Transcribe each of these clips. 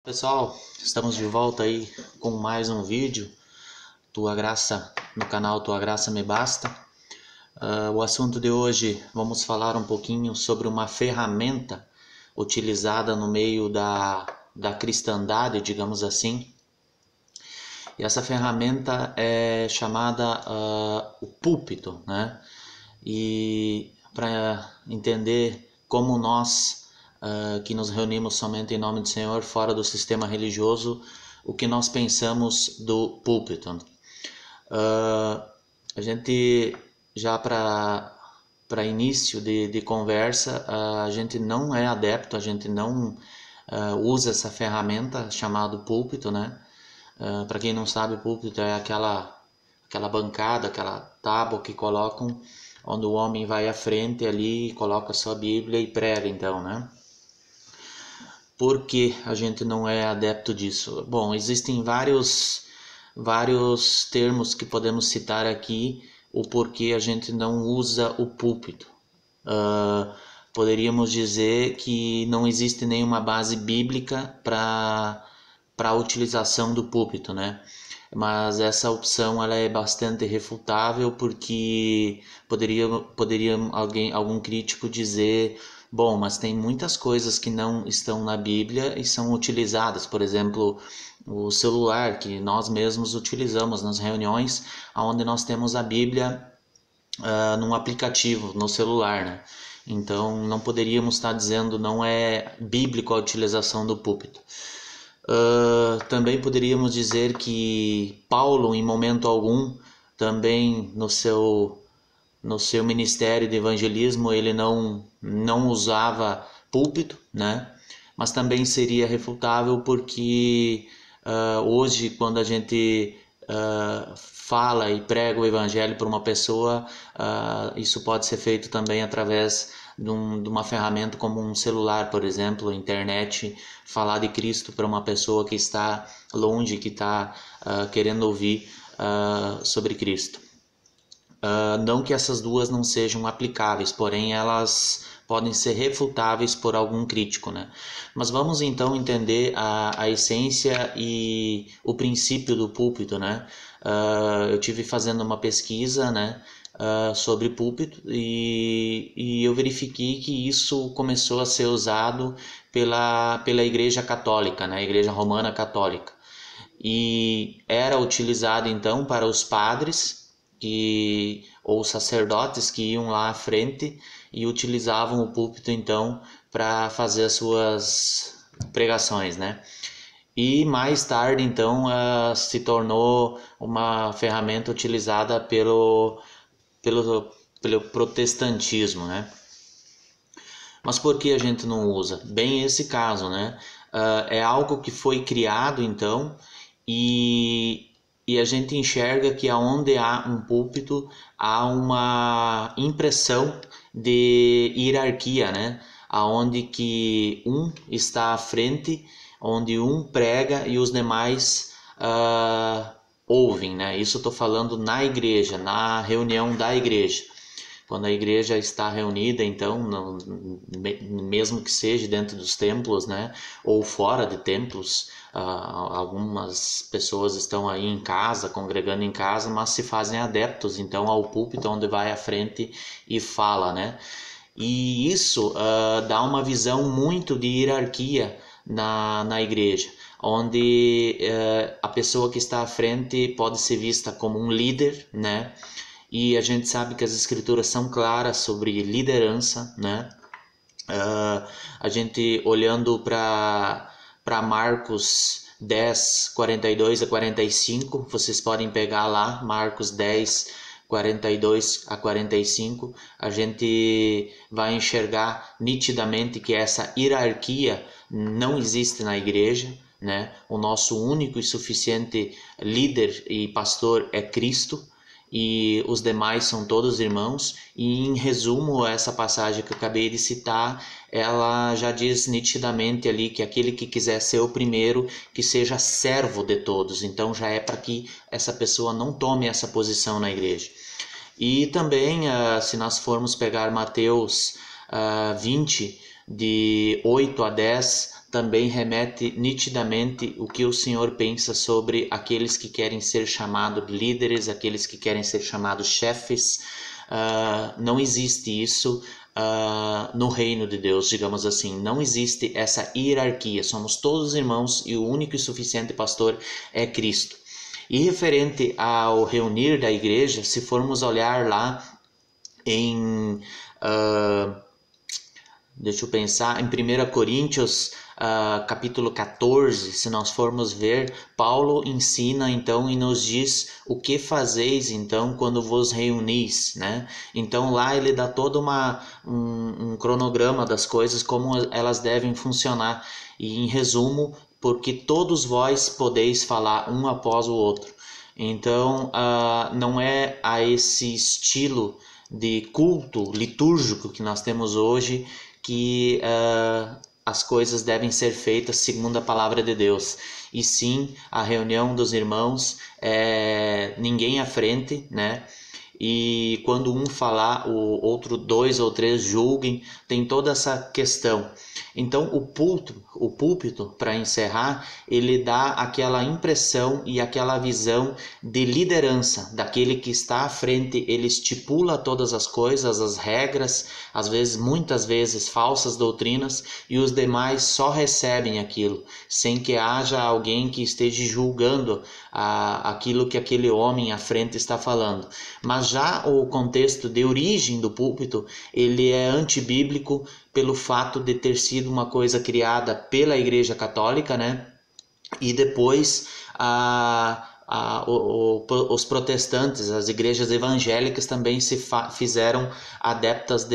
Pessoal, estamos de volta aí com mais um vídeo Tua Graça no canal Tua Graça Me Basta. O assunto de hoje, vamos falar um pouquinho sobre uma ferramenta utilizada no meio da cristandade, digamos assim. E essa ferramenta é chamada o púlpito, né? E para entender como nós que nos reunimos somente em nome do Senhor, fora do sistema religioso, o que nós pensamos do púlpito. A gente, já para início de conversa, a gente não é adepto, a gente não usa essa ferramenta chamada púlpito, né? Para quem não sabe, púlpito é aquela bancada, aquela tábua que colocam, onde o homem vai à frente ali, coloca sua Bíblia e prega, então, né? Por que a gente não é adepto disso? Bom, existem vários termos que podemos citar aqui, o porquê a gente não usa o púlpito. Poderíamos dizer que não existe nenhuma base bíblica para a utilização do púlpito, né? Mas essa opção ela é bastante refutável, porque poderia algum crítico dizer: bom, mas tem muitas coisas que não estão na Bíblia e são utilizadas, por exemplo, o celular que nós mesmos utilizamos nas reuniões, onde nós temos a Bíblia num aplicativo no celular, né? Então não poderíamos estar dizendo não é bíblico a utilização do púlpito. Também poderíamos dizer que Paulo, em momento algum, também no seu ministério de evangelismo, ele não usava púlpito, né? Mas também seria refutável porque hoje, quando a gente fala e prega o evangelho para uma pessoa, isso pode ser feito também através de uma ferramenta como um celular, por exemplo, a internet. Falar de Cristo para uma pessoa que está longe, que está querendo ouvir sobre Cristo. Não que essas duas não sejam aplicáveis, porém elas podem ser refutáveis por algum crítico, né? Mas vamos então entender a essência e o princípio do púlpito, né? Eu tive fazendo uma pesquisa, né, sobre púlpito, e eu verifiquei que isso começou a ser usado pela Igreja Católica, né, a Igreja Romana Católica, e era utilizado então para os padres ou sacerdotes que iam lá à frente e utilizavam o púlpito então para fazer as suas pregações, né? E mais tarde então se tornou uma ferramenta utilizada pelo protestantismo, né? Mas por que a gente não usa? Bem, esse caso, né? É algo que foi criado então, e a gente enxerga que aonde há um púlpito há uma impressão de hierarquia, né? Aonde que um está à frente, onde um prega e os demais ouvem, né? Isso eu estou falando na igreja, na reunião da igreja. Quando a igreja está reunida, então, mesmo que seja dentro dos templos, né, ou fora de templos, algumas pessoas estão aí em casa, congregando em casa, mas se fazem adeptos, então, ao púlpito, onde vai à frente e fala, né? E isso dá uma visão muito de hierarquia na igreja, onde a pessoa que está à frente pode ser vista como um líder, né? E a gente sabe que as escrituras são claras sobre liderança, né? A gente olhando para Marcos 10, 42 a 45, vocês podem pegar lá, Marcos 10, 42 a 45, a gente vai enxergar nitidamente que essa hierarquia não existe na igreja, né? O nosso único e suficiente líder e pastor é Cristo, e os demais são todos irmãos. E em resumo, essa passagem que eu acabei de citar, ela já diz nitidamente ali que aquele que quiser ser o primeiro, que seja servo de todos. Então já é para que essa pessoa não tome essa posição na igreja. E também, se nós formos pegar Mateus 20, de 8 a 10, também remete nitidamente o que o Senhor pensa sobre aqueles que querem ser chamados líderes, aqueles que querem ser chamados chefes. Não existe isso no reino de Deus, digamos assim. Não existe essa hierarquia. Somos todos irmãos e o único e suficiente pastor é Cristo. E referente ao reunir da igreja, se formos olhar lá em... deixa eu pensar, em 1 Coríntios, capítulo 14, se nós formos ver, Paulo ensina então e nos diz o que fazeis então quando vos reunis, né? Então lá ele dá todo um cronograma das coisas, como elas devem funcionar. E em resumo, porque todos vós podeis falar um após o outro. Então não é a esse estilo de culto litúrgico que nós temos hoje que as coisas devem ser feitas segundo a palavra de Deus. E sim, a reunião dos irmãos é ninguém à frente, né? E quando um falar, o outro 2 ou 3 julguem, tem toda essa questão. Então o púlpito, para encerrar, ele dá aquela impressão e aquela visão de liderança daquele que está à frente. Ele estipula todas as coisas, as regras, às vezes, muitas vezes falsas doutrinas, e os demais só recebem aquilo, sem que haja alguém que esteja julgando aquilo que aquele homem à frente está falando. Mas já o contexto de origem do púlpito, ele é antibíblico pelo fato de ter sido uma coisa criada pela Igreja Católica, né? E depois os protestantes, as igrejas evangélicas também se fizeram adeptas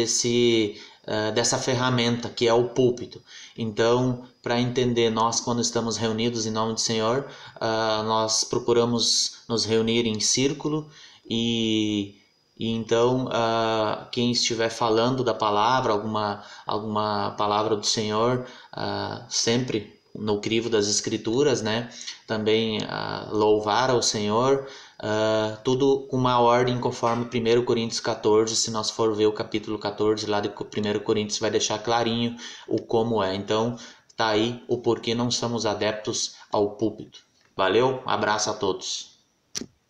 dessa ferramenta que é o púlpito. Então, para entender, nós quando estamos reunidos em nome do Senhor, nós procuramos nos reunir em círculo e então quem estiver falando da palavra, alguma palavra do Senhor, sempre no crivo das Escrituras, né? Também louvar ao Senhor, tudo com uma ordem conforme 1 Coríntios 14, se nós for ver o capítulo 14 lá de 1 Coríntios, vai deixar clarinho o como é. Então, tá aí o porquê não somos adeptos ao púlpito. Valeu, abraço a todos.